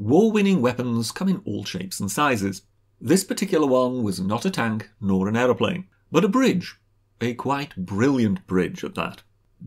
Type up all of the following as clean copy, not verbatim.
war-winning weapons come in all shapes and sizes. This particular one was not a tank nor an aeroplane, but a bridge. A quite brilliant bridge at that.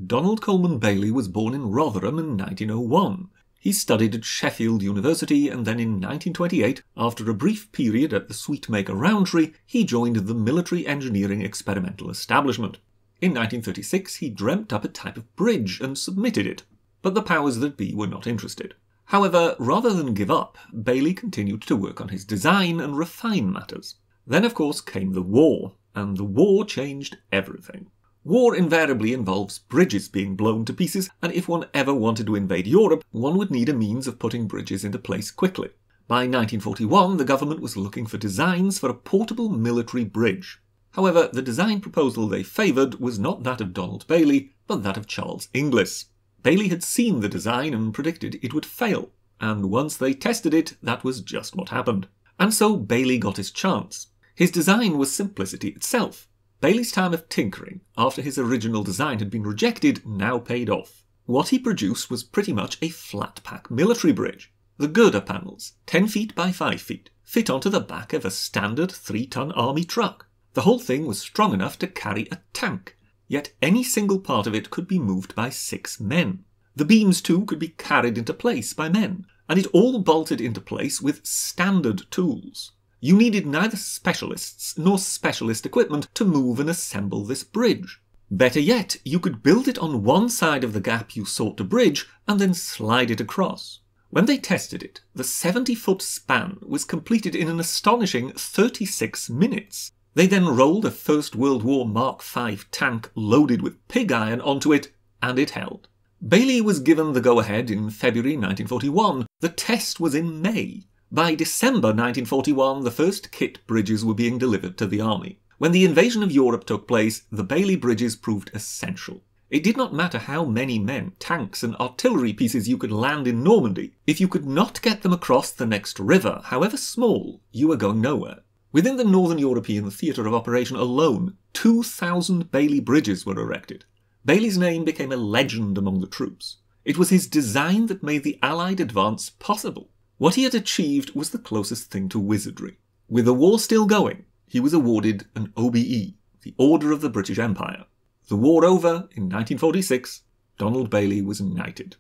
Donald Coleman Bailey was born in Rotherham in 1901. He studied at Sheffield University, and then in 1928, after a brief period at the Sweetmaker Rowntree, he joined the Military Engineering Experimental Establishment. In 1936 he dreamt up a type of bridge and submitted it, but the powers that be were not interested. However, rather than give up, Bailey continued to work on his design and refine matters. Then of course came the war, and the war changed everything. War invariably involves bridges being blown to pieces, and if one ever wanted to invade Europe, one would need a means of putting bridges into place quickly. By 1941, the government was looking for designs for a portable military bridge. However, the design proposal they favoured was not that of Donald Bailey, but that of Charles Inglis. Bailey had seen the design and predicted it would fail, and once they tested it, that was just what happened. And so Bailey got his chance. His design was simplicity itself. Bailey's time of tinkering, after his original design had been rejected, now paid off. What he produced was pretty much a flat-pack military bridge. The girder panels, 10 feet by 5 feet, fit onto the back of a standard 3-ton army truck. The whole thing was strong enough to carry a tank, yet any single part of it could be moved by 6 men. The beams too could be carried into place by men, and it all bolted into place with standard tools. You needed neither specialists nor specialist equipment to move and assemble this bridge. Better yet, you could build it on one side of the gap you sought to bridge and then slide it across. When they tested it, the 70-foot span was completed in an astonishing 36 minutes. They then rolled a First World War Mark V tank loaded with pig iron onto it, and it held. Bailey was given the go-ahead in February 1941. The test was in May. By December 1941, the first kit bridges were being delivered to the army. When the invasion of Europe took place, the Bailey bridges proved essential. It did not matter how many men, tanks and artillery pieces you could land in Normandy. If you could not get them across the next river, however small, you were going nowhere. Within the Northern European theatre of operation alone, 2,000 Bailey bridges were erected. Bailey's name became a legend among the troops. It was his design that made the Allied advance possible. What he had achieved was the closest thing to wizardry. With the war still going, he was awarded an OBE, the Order of the British Empire. The war over, in 1946, Donald Bailey was knighted.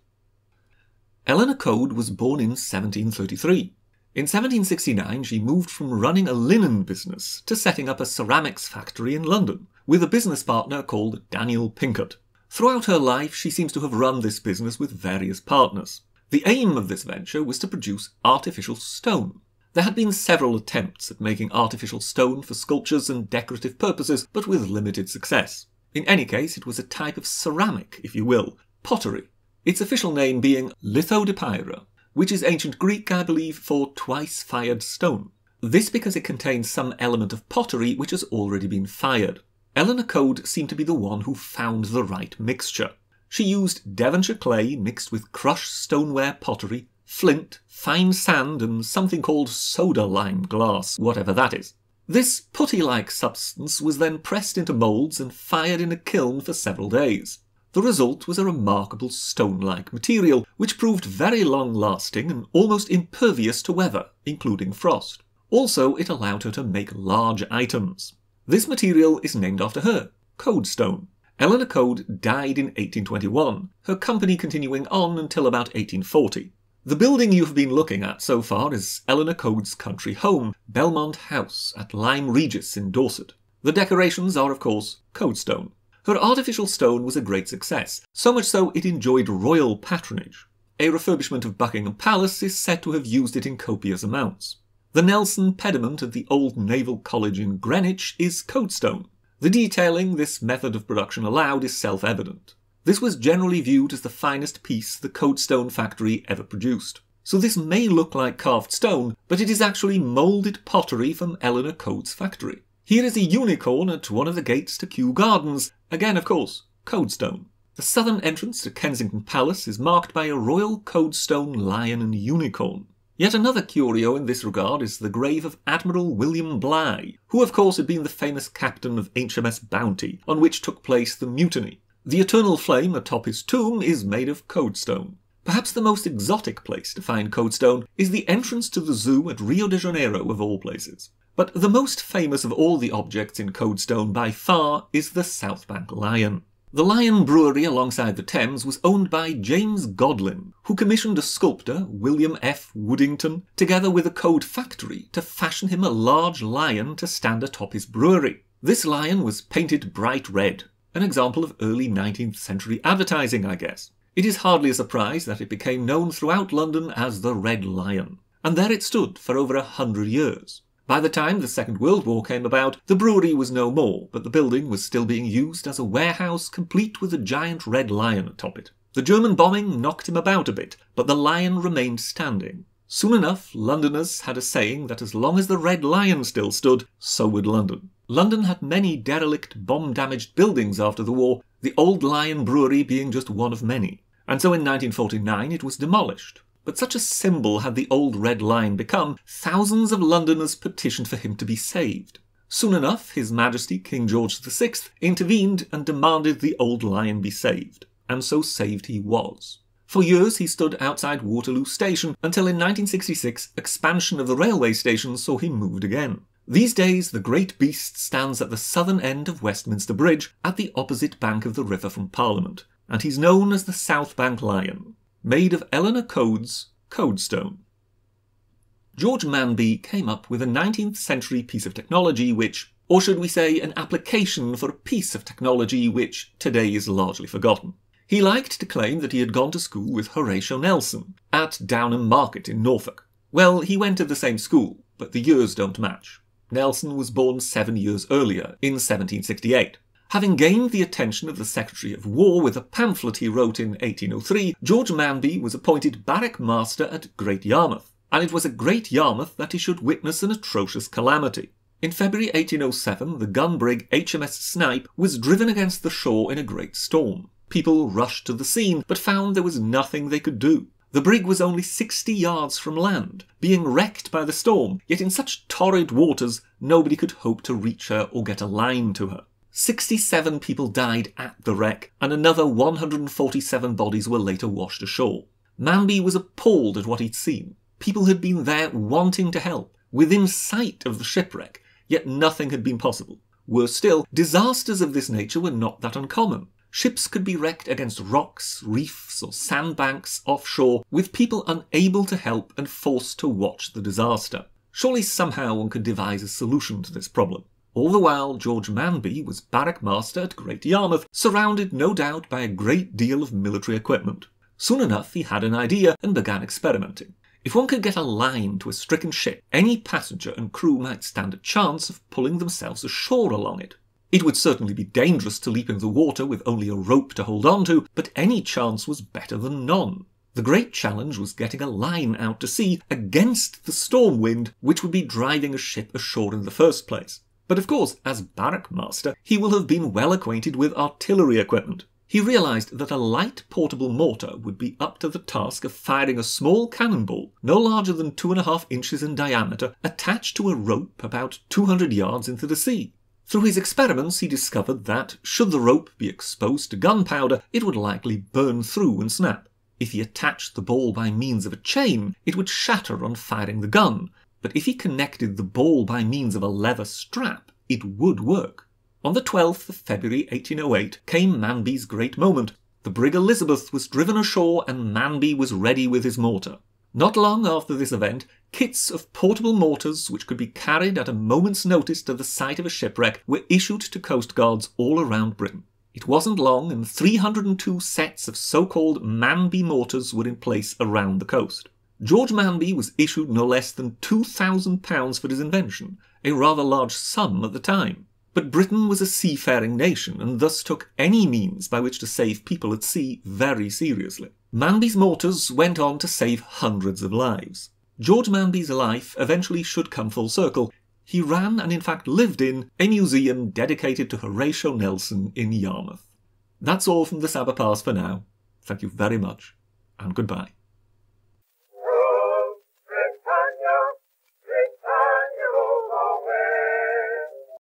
Eleanor Coade was born in 1733. In 1769, she moved from running a linen business to setting up a ceramics factory in London, with a business partner called Daniel Pinkett. Throughout her life, she seems to have run this business with various partners. The aim of this venture was to produce artificial stone. There had been several attempts at making artificial stone for sculptures and decorative purposes, but with limited success. In any case, it was a type of ceramic, if you will, pottery, its official name being lithodipyra, which is ancient Greek, I believe, for twice-fired stone. This because it contains some element of pottery which has already been fired. Eleanor Coade seemed to be the one who found the right mixture. She used Devonshire clay mixed with crushed stoneware pottery, flint, fine sand and something called soda-lime glass, whatever that is. This putty-like substance was then pressed into moulds and fired in a kiln for several days. The result was a remarkable stone-like material, which proved very long-lasting and almost impervious to weather, including frost. Also, it allowed her to make large items. This material is named after her, Coade stone. Eleanor Coade died in 1821, her company continuing on until about 1840. The building you have been looking at so far is Eleanor Coade's country home, Belmont House at Lyme Regis in Dorset. The decorations are, of course, Coade stone. Her artificial stone was a great success, so much so it enjoyed royal patronage. A refurbishment of Buckingham Palace is said to have used it in copious amounts. The Nelson pediment at the Old Naval College in Greenwich is Coade stone. The detailing this method of production allowed is self-evident. This was generally viewed as the finest piece the Coade stone factory ever produced. So this may look like carved stone, but it is actually moulded pottery from Eleanor Coade's factory. Here is a unicorn at one of the gates to Kew Gardens, again of course, Coade stone. The southern entrance to Kensington Palace is marked by a royal Coade stone lion and unicorn. Yet another curio in this regard is the grave of Admiral William Bly, who of course had been the famous captain of HMS Bounty, on which took place the mutiny. The eternal flame atop his tomb is made of Coade stone. Perhaps the most exotic place to find Coadstone is the entrance to the zoo at Rio de Janeiro of all places. But the most famous of all the objects in Coadstone by far is the Southbank Lion. The Lion brewery alongside the Thames was owned by James Godlin, who commissioned a sculptor, William F. Woodington, together with a Coade factory to fashion him a large lion to stand atop his brewery. This lion was painted bright red, an example of early 19th century advertising, I guess. It is hardly a surprise that it became known throughout London as the Red Lion, and there it stood for over 100 years. By the time the Second World War came about, the brewery was no more, but the building was still being used as a warehouse complete with a giant red lion atop it. The German bombing knocked him about a bit, but the lion remained standing. Soon enough, Londoners had a saying that as long as the Red Lion still stood, so would London. London had many derelict, bomb-damaged buildings after the war, the Old Lion Brewery being just one of many. And so in 1949 it was demolished. But such a symbol had the old Red Lion become, thousands of Londoners petitioned for him to be saved. Soon enough, His Majesty King George VI intervened and demanded the old lion be saved. And so saved he was. For years he stood outside Waterloo Station until in 1966 expansion of the railway station saw him moved again. These days the great beast stands at the southern end of Westminster Bridge at the opposite bank of the river from Parliament, and he's known as the Southbank Lion, made of Eleanor Coade's Coadstone. George Manby came up with a 19th century piece of technology which, or should we say an application for a piece of technology which today is largely forgotten. He liked to claim that he had gone to school with Horatio Nelson at Downham Market in Norfolk. Well, he went to the same school, but the years don't match. Nelson was born 7 years earlier, in 1768. Having gained the attention of the Secretary of War with a pamphlet he wrote in 1803, George Manby was appointed barrack master at Great Yarmouth, and it was at Great Yarmouth that he should witness an atrocious calamity. In February 1807, the gun brig HMS Snipe was driven against the shore in a great storm. People rushed to the scene, but found there was nothing they could do. The brig was only 60 yards from land, being wrecked by the storm, yet in such torrid waters nobody could hope to reach her or get a line to her. 67 people died at the wreck, and another 147 bodies were later washed ashore. Manby was appalled at what he'd seen. People had been there wanting to help, within sight of the shipwreck, yet nothing had been possible. Worse still, disasters of this nature were not that uncommon. Ships could be wrecked against rocks, reefs, or sandbanks offshore, with people unable to help and forced to watch the disaster. Surely somehow one could devise a solution to this problem. All the while, George Manby was barrack master at Great Yarmouth, surrounded no doubt by a great deal of military equipment. Soon enough he had an idea and began experimenting. If one could get a line to a stricken ship, any passenger and crew might stand a chance of pulling themselves ashore along it. It would certainly be dangerous to leap into the water with only a rope to hold on to, but any chance was better than none. The great challenge was getting a line out to sea against the storm wind which would be driving a ship ashore in the first place. But of course, as barrack master, he will have been well acquainted with artillery equipment. He realised that a light portable mortar would be up to the task of firing a small cannonball, no larger than 2.5 inches in diameter, attached to a rope about 200 yards into the sea. Through his experiments he discovered that, should the rope be exposed to gunpowder, it would likely burn through and snap. If he attached the ball by means of a chain, it would shatter on firing the gun, but if he connected the ball by means of a leather strap, it would work. On the 12th of February 1808 came Manby's great moment. The brig Elizabeth was driven ashore and Manby was ready with his mortar. Not long after this event, kits of portable mortars which could be carried at a moment's notice to the site of a shipwreck were issued to coastguards all around Britain. It wasn't long and 302 sets of so-called Manby mortars were in place around the coast. George Manby was issued no less than £2,000 for his invention, a rather large sum at the time. But Britain was a seafaring nation and thus took any means by which to save people at sea very seriously. Manby's mortars went on to save hundreds of lives. George Manby's life eventually should come full circle. He ran and in fact lived in a museum dedicated to Horatio Nelson in Yarmouth. That's all from the Sabbath Pass for now. Thank you very much, and goodbye.